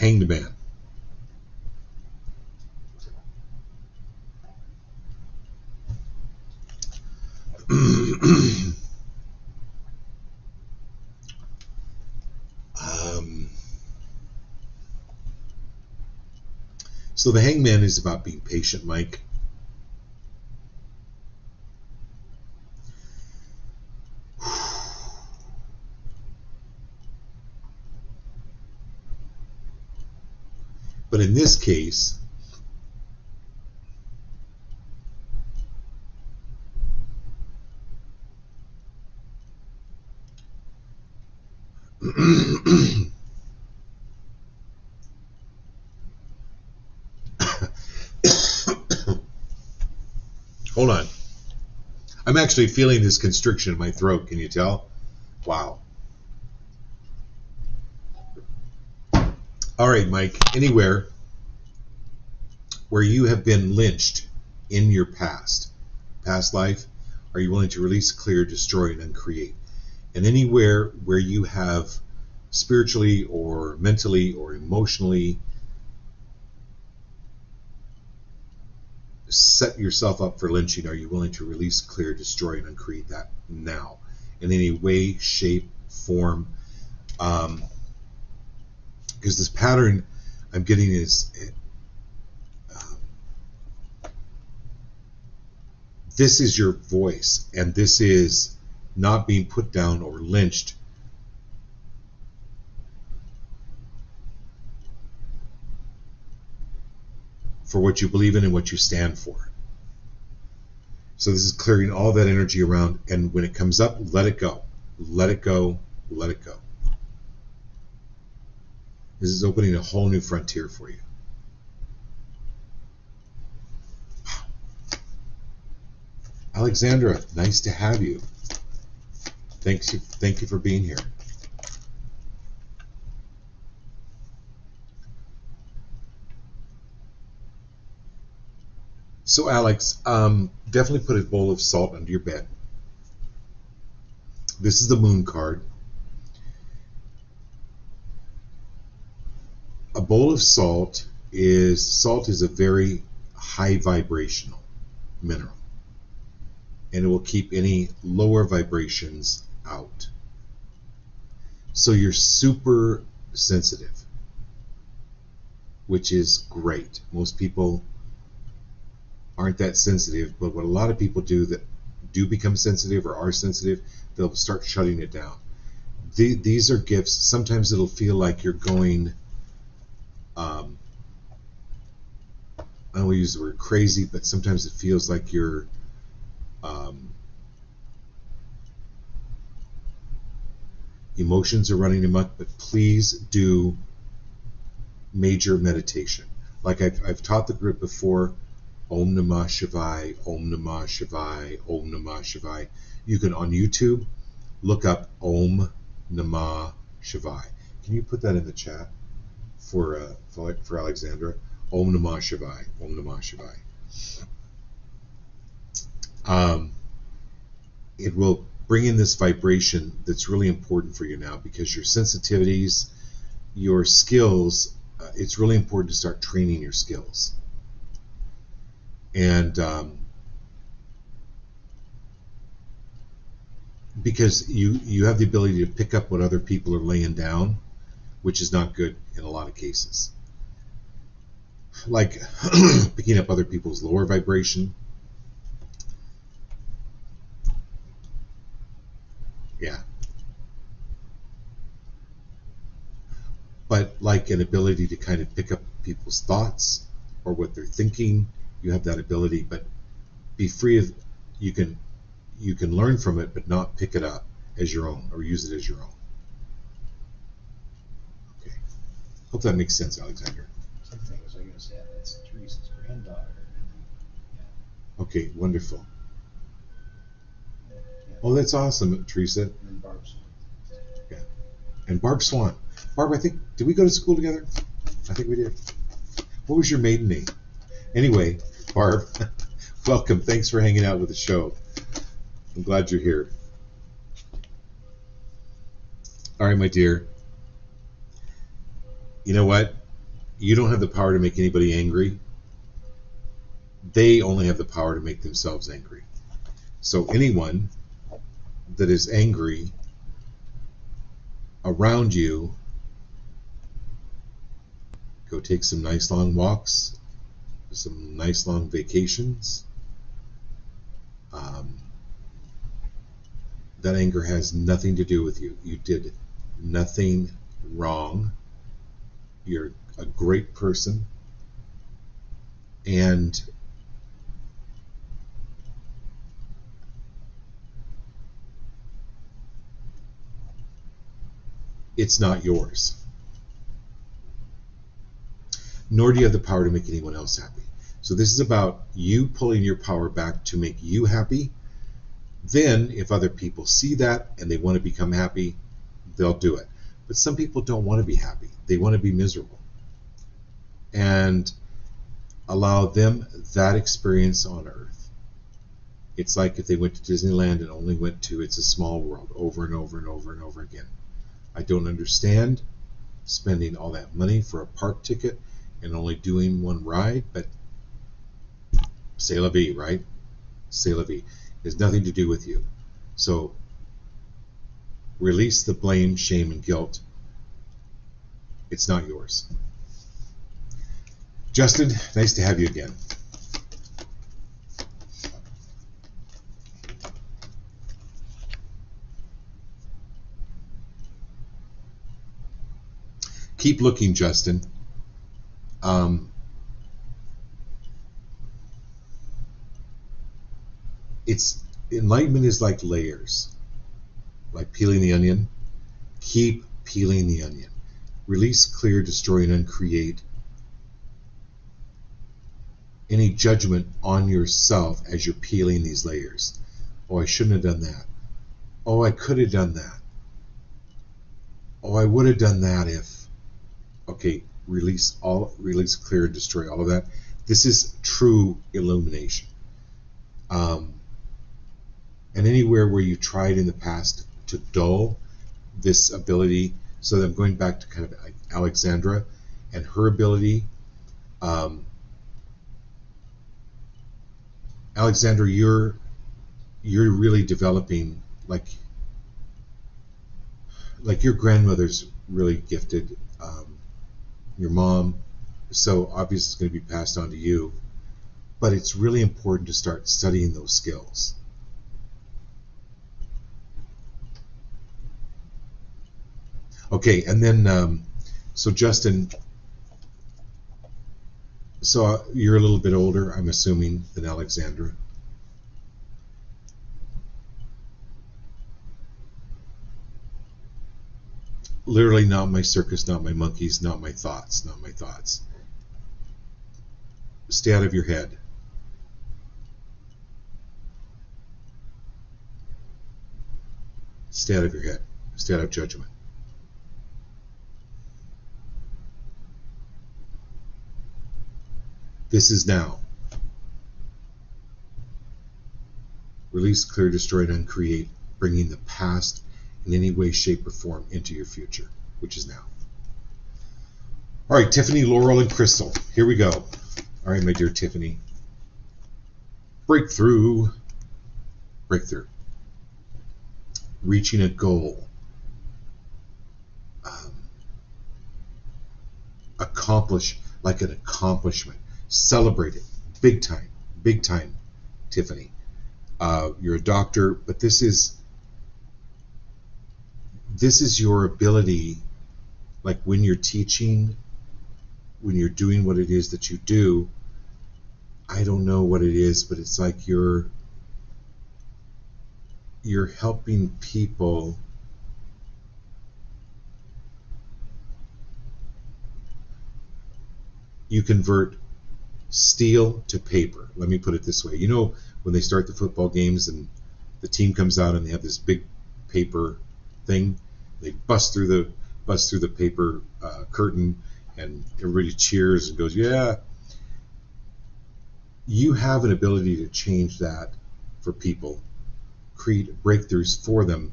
Hanged Man. So the Hangman is about being patient, Mike. But in this case, hold on. I'm actually feeling this constriction in my throat. Can you tell? Wow. All right, Mike. Anywhere where you have been lynched in your past life, are you willing to release, clear, destroy, and uncreate? And anywhere where you have spiritually or mentally or emotionally set yourself up for lynching, are you willing to release, clear, destroy, and uncreate that now in any way, shape, form? Because this pattern I'm getting is this is your voice, and this is not being put down or lynched for what you believe in and what you stand for. So this is clearing all that energy around, and when it comes up, let it go. Let it go. Let it go. This is opening a whole new frontier for you. Alexandra, nice to have you. Thank you for being here. So Alex, definitely put a bowl of salt under your bed. This is the moon card. A bowl of salt is a very high vibrational mineral, and it will keep any lower vibrations out. So you're super sensitive, which is great. Most people aren't that sensitive, but what a lot of people do that do become sensitive or are sensitive, they'll start shutting it down. These are gifts. Sometimes it'll feel like you're going, I don't want to use the word crazy, but sometimes it feels like you're emotions are running amok. But please do major meditation. Like I've taught the group before, Om Namah Shivaya, Om Namah Shivaya, Om Namah Shivaya. You can, on YouTube, look up Om Namah Shivaya. Can you put that in the chat for Alexandra? Om Namah Shivaya, Om Namah Shivaya. It will bring in this vibration that's really important for you now, because your sensitivities, your skills, it's really important to start training your skills. And because you have the ability to pick up what other people are laying down, which is not good in a lot of cases. Like picking up other people's lower vibration. Yeah. But like an ability to kind of pick up people's thoughts or what they're thinking, you have that ability, but be free of, you can learn from it, but not pick it up as your own or use it as your own. Okay. Hope that makes sense, Alexander. Something was I going to say, that's Teresa's granddaughter. Yeah. Okay, wonderful. Yeah. Oh, that's awesome, Teresa. And then Barb Swan. Yeah. And Barb Swan. Barb, I think, did we go to school together? I think we did. What was your maiden name? Anyway, Barb, welcome. Thanks for hanging out with the show. I'm glad you're here. All right, my dear. You know what? You don't have the power to make anybody angry. They only have the power to make themselves angry. So anyone that is angry around you, go take some nice long walks, some nice long vacations. That anger has nothing to do with you. You did nothing wrong. You're a great person. And it's not yours. Nor do you have the power to make anyone else happy. So this is about you pulling your power back to make you happy. Then, if other people see that and they want to become happy, they'll do it. But some people don't want to be happy. They want to be miserable. And allow them that experience on Earth. It's like if they went to Disneyland and only went to It's a Small World over and over and over and over again. I don't understand spending all that money for a park ticket and only doing one ride, but c'est la vie, right? C'est la vie. It has nothing to do with you. So release the blame, shame, and guilt. It's not yours. Justin, nice to have you again. Keep looking, Justin. It's enlightenment is like layers, like peeling the onion. Keep peeling the onion. Release, clear, destroy, and uncreate any judgment on yourself as you're peeling these layers. Oh, I shouldn't have done that. Oh, I could have done that. Oh, I would have done that if. Okay, release, clear, destroy all of that. This is true illumination. And anywhere where you tried in the past to dull this ability, so that I'm going back to kind of Alexandra and her ability. Alexandra, you're really developing like your grandmother's really gifted. Your mom, so obviously it's going to be passed on to you, but it's really important to start studying those skills. Okay, and then so Justin, so you're a little bit older, I'm assuming, than Alexandra. Literally, not my circus, not my monkeys, not my thoughts, not my thoughts. Stay out of your head. Stay out of your head. Stay out of judgment. This is now. Release, clear, destroy, and uncreate, bringing the past in any way, shape, or form into your future, which is now. All right, Tiffany, Laurel, and Crystal. Here we go. All right, my dear Tiffany. Breakthrough. Breakthrough. Reaching a goal. Accomplish, like an accomplishment. Celebrate it. Big time, Tiffany. You're a doctor, but this is your ability, like when you're teaching, when you're doing what it is that you do. I don't know what it is, but it's like you're helping people you convert steel to paper. Let me put it this way. You know when they start the football games and the team comes out and they have this big paper thing, they bust through the paper curtain and everybody cheers and goes, yeah. You have an ability to change that for people, create breakthroughs for them.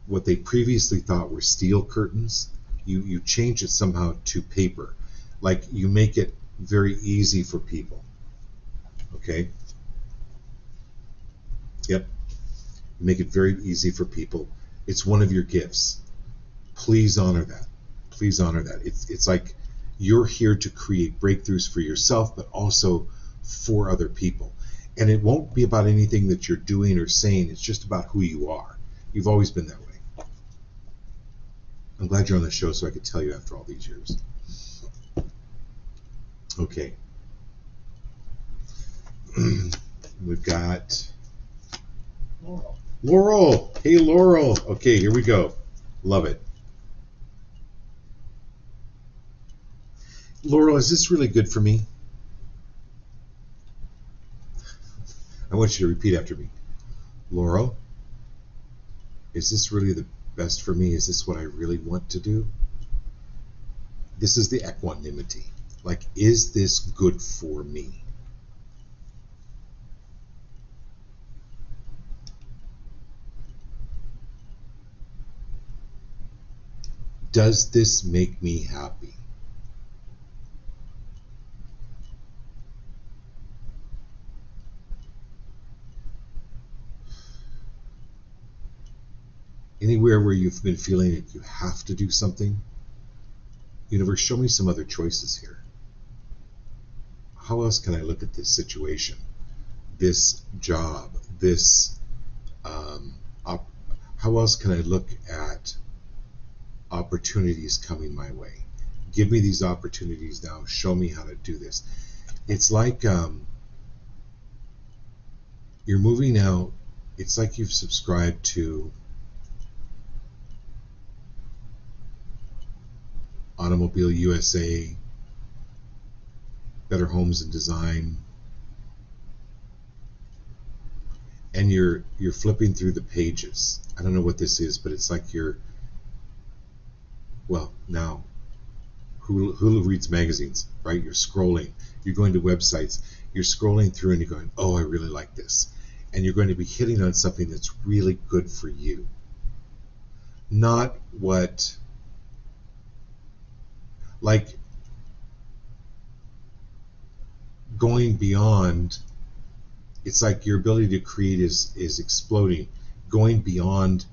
What they previously thought were steel curtains, you change it somehow to paper. Like you make it very easy for people. Okay? Yep. You make it very easy for people. It's one of your gifts. Please honor that. Please honor that. It's like you're here to create breakthroughs for yourself, but also for other people. And it won't be about anything that you're doing or saying. It's just about who you are. You've always been that way. I'm glad you're on the show so I could tell you after all these years. Okay. We've got Laurel. Laurel. Hey, Laurel. Okay, here we go. Love it. Laurel, is this really good for me? I want you to repeat after me. Laurel, is this really the best for me? Is this what I really want to do? This is the equanimity. Like, is this good for me? Does this make me happy? Anywhere where you've been feeling like you have to do something, universe, show me some other choices here. How else can I look at this situation, this job, this, how else can I look at opportunities coming my way? Give me these opportunities now. Show me how to do this. It's like you're moving out. It's like you've subscribed to Automobile USA, Better Homes and Design, and you're flipping through the pages. I don't know what this is, but it's like now Hulu reads magazines, right? You're scrolling, you're going to websites, you're scrolling through and you're going, oh, I really like this. And you're going to be hitting on something that's really good for you. Not what, like, going beyond, it's like your ability to create is exploding, going beyond.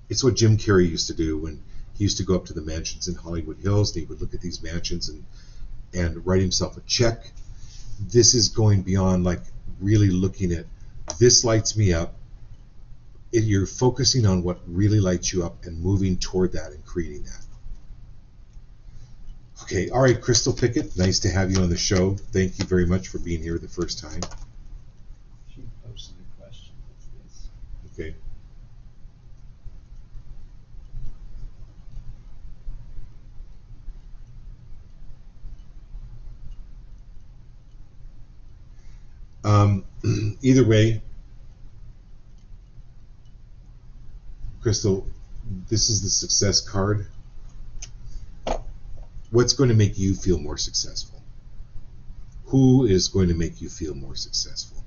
It's what Jim Carrey used to do when he used to go up to the mansions in Hollywood Hills, and he would look at these mansions and write himself a check. This is going beyond, like, really looking at, this lights me up. You're focusing on what really lights you up and moving toward that and creating that. Okay, all right, Crystal Pickett, nice to have you on the show. Thank you very much for being here the first time. She posted a question. It's Okay. Either way, Crystal, this is the success card. What's going to make you feel more successful? Who is going to make you feel more successful?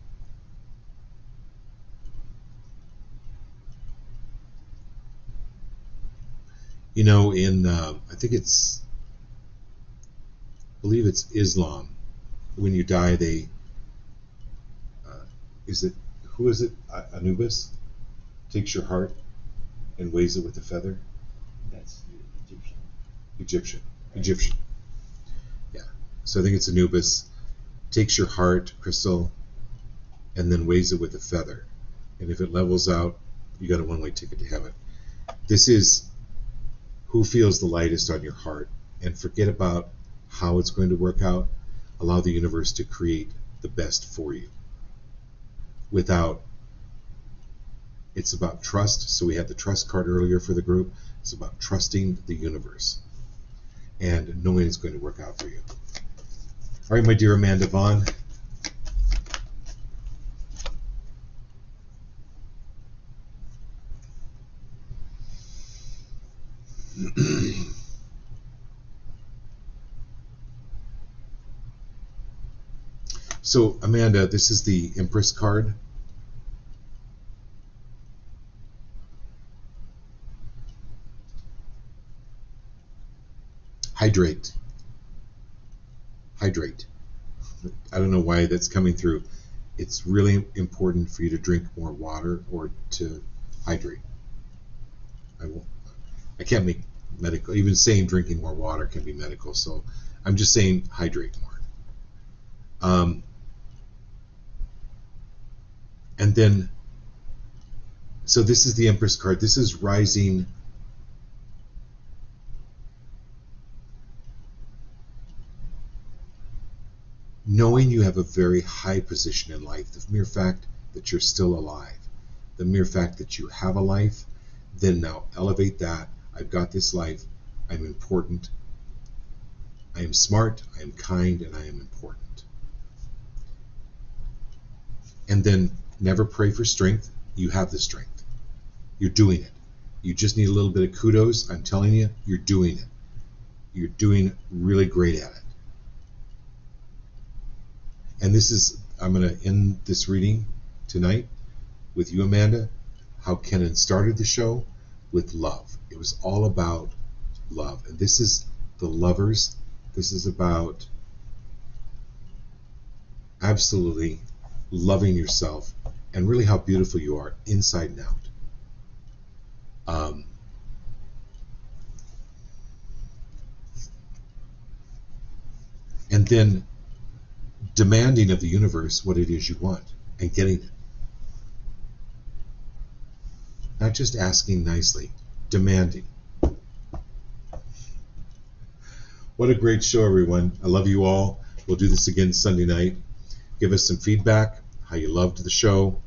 You know, in I believe it's Islam. When you die, they who is it? Anubis takes your heart and weighs it with a feather. that's the Egyptian. Egyptian. Yeah. So I think it's Anubis takes your heart, Crystal, and then weighs it with a feather. And if it levels out, you got a one-way ticket to heaven. This is who feels the lightest on your heart, and forget about how it's going to work out. Allow the universe to create the best for you. It's about trust. So we had the trust card earlier for the group. It's about trusting the universe and knowing it's going to work out for you. All right, my dear Amanda Vaughn. So, Amanda, this is the Empress card. hydrate. Hydrate. I don't know why that's coming through. It's really important for you to drink more water or to hydrate. I can't make medical, even saying drinking more water can be medical, so I'm just saying hydrate more. And then, so this is the Empress card. This is rising. Knowing you have a very high position in life, the mere fact that you're still alive, the mere fact that you have a life, then now elevate that. I've got this life. I'm important. I am smart. I am kind, and I am important. And then never pray for strength. You have the strength. You're doing it. You just need a little bit of kudos. I'm telling you, you're doing it. You're doing really great at it. And this is, I'm going to end this reading tonight with you, Amanda, how Kenan started the show with love. It was all about love. And this is the lovers. This is about absolutely loving yourself and really how beautiful you are inside and out. And then demanding of the universe what it is you want and getting it. Not just asking nicely, demanding. What a great show, everyone. I love you all. We'll do this again Sunday night. Give us some feedback, how you loved the show.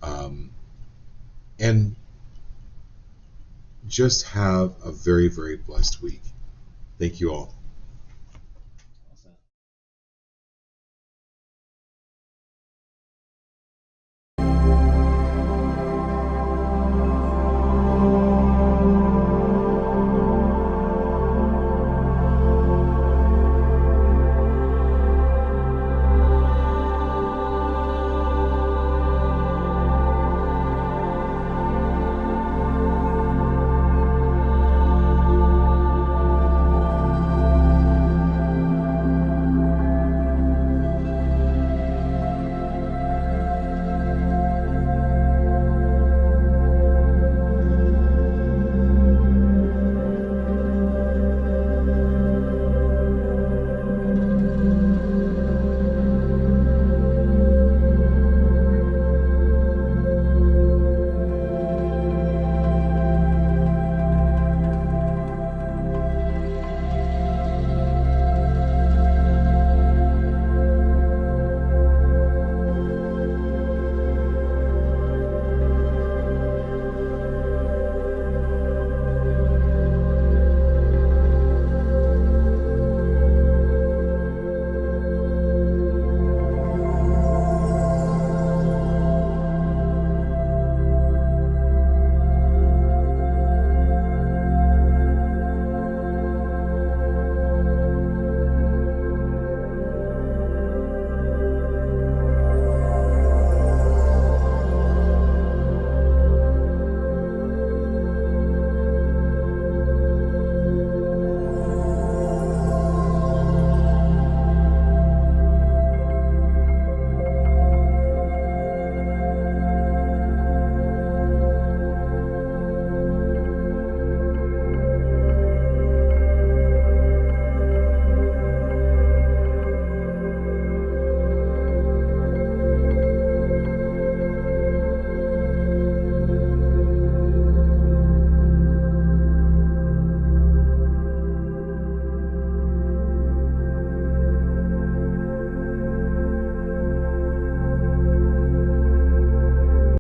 And just have a very, very blessed week. Thank you all.